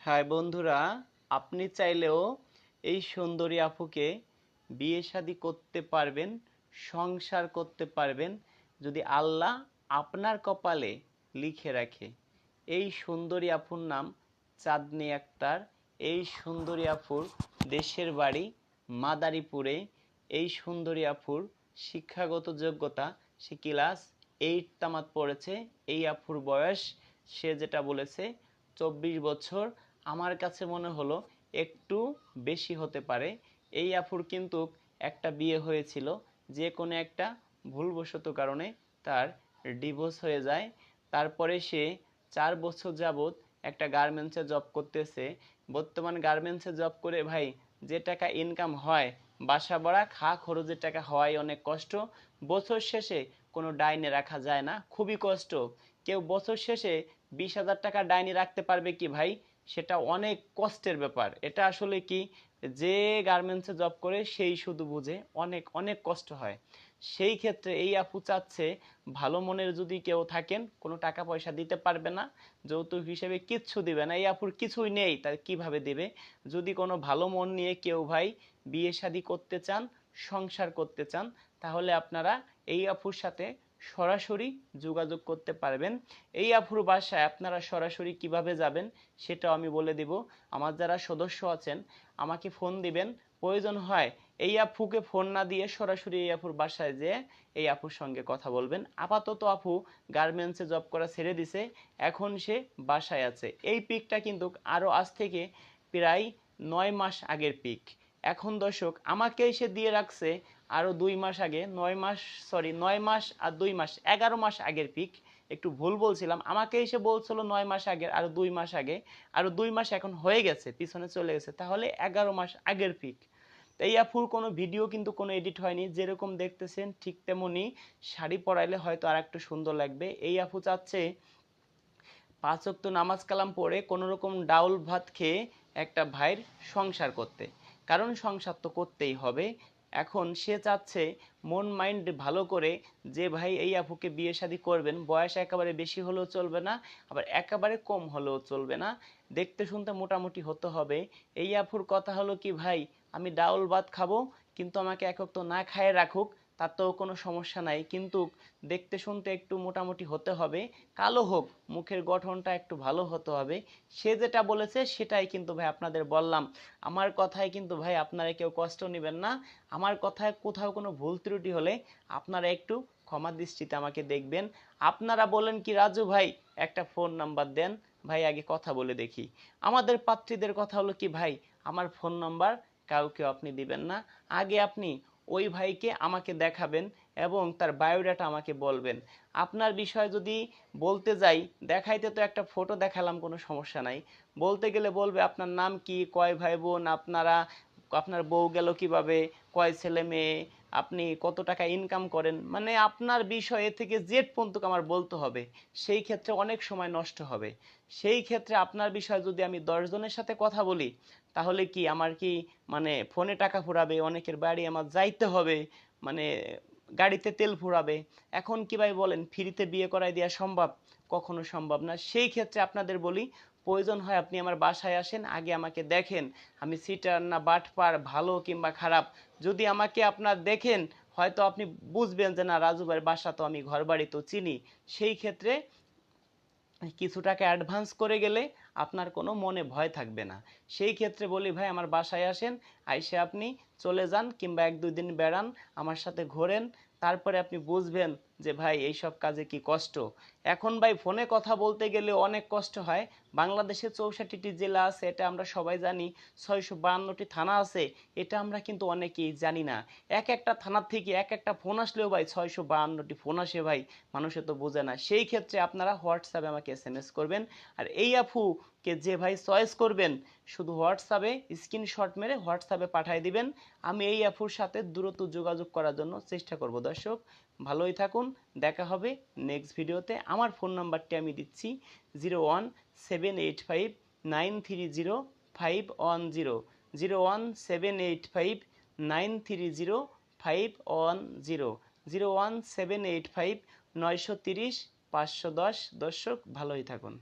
হ্যাঁ বন্ধুরা, আপনি চাইলেও এই সুন্দরী আপুকে বিয়ে শাদী করতে পারবেন, সংসার করতে পারবেন যদি আল্লাহ আপনার কপালে লিখে রাখে। এই সুন্দরী আপুর নাম চাঁদনি আক্তার। এই সুন্দরী আপুর দেশের বাড়ি মাদারীপুরে। এই সুন্দরী আপুর শিক্ষাগত যোগ্যতা, সে ক্লাস 8 তামাত পড়েছে। এই আপুর বয়স, সে যেটা বলেছে, 24 বছর। আমার কাছে মনে হলো একটু বেশি হতে পারে। এই আপুর কিন্তু একটা বিয়ে হয়েছিল, যে কোনো একটা ভুলবশত কারণে তার ডিভোর্স হয়ে যায়। তারপরে সে 4 বছর যাবৎ একটা গার্মেন্টসে জব করতেছে। বর্তমান গার্মেন্টসে জব করে ভাই যে টাকা ইনকাম হয়, বাসা ভাড়া খা খরচের টাকা হয় অনেক কষ্ট। বছর শেষে কোনো ডাইনে রাখা যায় না, খুবই কষ্ট। কেউ বছর শেষে 20,000 টাকা ডাইনি রাখতে পারবে কি ভাই? সেটা অনেক কষ্টের ব্যাপার। এটা আসলে কি, যে গার্মেন্টসে জব করে সেই শুধু বুঝে, অনেক অনেক কষ্ট হয়। সেই ক্ষেত্রে এই আপু চাচ্ছে, ভালো মনের যদি কেউ থাকেন, কোনো টাকা পয়সা দিতে পারবে না, যৌতুক হিসেবে কিচ্ছু দিবে না। এই আপুর কিছুই নেই, তার কিভাবে দেবে? যদি কোনো ভালো মন নিয়ে কেউ ভাই বিয়ে শাদী করতে চান, সংসার করতে চান, তাহলে আপনারা এই আপুর সাথে সরাসরি যোগাযোগ করতে পারবেন। এই আপুর বাসায় আপনারা সরাসরি কিভাবে যাবেন সেটাও আমি বলে দিব। আমার যারা সদস্য আছেন আমাকে ফোন দিবেন, প্রয়োজন হয় এই আপুকে ফোন না দিয়ে সরাসরি এই আপুর বাসায় যেয়ে এই আপুর সঙ্গে কথা বলবেন। আপাতত আপু গার্মেন্টসে জব করা ছেড়ে দিছে, এখন সে বাসায় আছে। এই পিকটা কিন্তু আরও আজ থেকে প্রায় 9 মাস আগের পিক। এখন দর্শক আমাকে এসে দিয়ে রাখছে আরও 2 মাস আগে, 9 মাস, সরি 9 মাস আর 2 মাস, 11 মাস আগের পিক। একটু ভুল বলছিলাম, আমাকে এসে বলছিল 9 মাস আগের, আরও 2 মাস আগে, আরও 2 মাস এখন হয়ে গেছে, পিছনে চলে গেছে, তাহলে 11 মাস আগের পিক। এই আপুর কোনো ভিডিও কিন্তু কোনো এডিট হয়নি, যেরকম দেখতেছেন ঠিক তেমনি। শাড়ি পরাইলে হয়তো আর একটু সুন্দর লাগবে। এই আপু চাচ্ছে 5 ওয়াক্ত নামাজ কালাম পড়ে কোনো রকম ডাউল ভাত খেয়ে একটা ভাইয়ের সংসার করতে, কারণ সংসার তো করতেই হবে। এখন সে চাচ্ছে মন মাইন্ড ভালো করে, যে ভাই এই আপুকে বিয়ে শাদী করবেন, বয়স একেবারে বেশি হলেও চলবে না, আবার একেবারে কম হলেও চলবে না, দেখতে শুনতে মোটামুটি হতে হবে। এই আপুর কথা হলো কি, ভাই আমি ডাউল ভাত খাবো, কিন্তু আমাকে এক ওয়াক্ত না খায় রাখুক, তাতেও কোনো সমস্যা নাই, কিন্তু দেখতে শুনতে একটু মোটামুটি হতে হবে, কালো হোক, মুখের গঠনটা একটু ভালো হতে হবে। সে যেটা বলেছে সেটাই কিন্তু ভাই আপনাদের বললাম। আমার কথায় কিন্তু ভাই আপনারা কেউ কষ্ট নেবেন না। আমার কথায় কোথাও কোনো ভুল ত্রুটি হলে আপনারা একটু ক্ষমা দৃষ্টিতে আমাকে দেখবেন। আপনারা বলেন কি, রাজু ভাই একটা ফোন নাম্বার দেন, ভাই আগে কথা বলে দেখি। আমাদের পাত্রীদের কথা হলো কি, ভাই আমার ফোন নাম্বার কাউকে আপনি দিবেন না, আগে আপনি ওই ভাইকে আমাকে দেখাবেন এবং তার বায়োডাটা আমাকে বলবেন। আপনার বিষয় যদি বলতে যাই, দেখাইতে তো একটা ফটো দেখালাম, কোনো সমস্যা নাই। বলতে গেলে বলবে আপনার নাম কি, কয় ভাই বোন আপনারা, আপনার বউ গেল কিভাবে, কয় ছেলে মেয়ে, আপনি কত টাকা ইনকাম করেন, মানে আপনার বিষয় এ থেকে জেড পর্যন্ত আমার বলতে হবে। সেই ক্ষেত্রে অনেক সময় নষ্ট হবে। সেই ক্ষেত্রে আপনার বিষয় যদি আমি 10 জনের সাথে কথা বলি, তাহলে কি আমার কি মানে ফোনে টাকা ফুরাবে, অনেকের বাড়ি আমার যাইতে হবে, মানে গাড়িতে তেল ফুরাবে। এখন কি ভাই বলেন, ফ্রিতে বিয়ে করাই দেওয়া সম্ভব? কখনো সম্ভব না। সেই ক্ষেত্রে আপনাদের বলি, প্রয়োজন হয় আপনি আমার বাসায় আসেন, আগে আমাকে দেখেন আমি সিটার না বাটপার, ভালো কিংবা খারাপ। যদি আমাকে আপনার দেখেন, হয়তো আপনি বুঝবেন যে না, রাজু ভাইয়ের বাসা তো আমি ঘর বাড়ি তো চিনি। সেই ক্ষেত্রে কিছু টাকা অ্যাডভান্স করে গেলে আপনার কোনো মনে ভয় থাকবে না। সেই ক্ষেত্রে বলি, ভাই আমার বাসায় আসেন, আইসে আপনি চলে যান কিংবা 1-2 দিন বেড়ান, আমার সাথে ঘোরেন, তারপরে আপনি বুঝবেন যে ভাই এইসব কাজে কি কষ্ট। এখন ভাই ফোনে কথা বলতে গেলে অনেক কষ্ট হয়। বাংলাদেশে 64টি জেলা আছে, এটা আমরা সবাই জানি। 652টি থানা আছে, এটা আমরা কিন্তু অনেকেই জানি না। এক একটা থানার থেকে এক একটা ফোন আসলেও ভাই 652টি ফোন আসে ভাই, মানুষে তো বোঝে না। সেই ক্ষেত্রে আপনারা হোয়াটসঅ্যাপে আমাকে SMS করবেন। আর এই আপুকে যে ভাই চয়েস করবেন, শুধু হোয়াটসঅ্যাপে স্ক্রিনশট মেরে হোয়াটসঅ্যাপে পাঠিয়ে দিবেন। আমি এই আপুর সাথে দ্রুত যোগাযোগ করার জন্য চেষ্টা করব। দর্শক ভালোই থাকুন, দেখা হবে নেক্সট ভিডিওতে। আমার ফোন নাম্বারটি আমি দিচ্ছি 01785930510, 01785930510, 01785 930 510। দর্শক ভালোই থাকুন।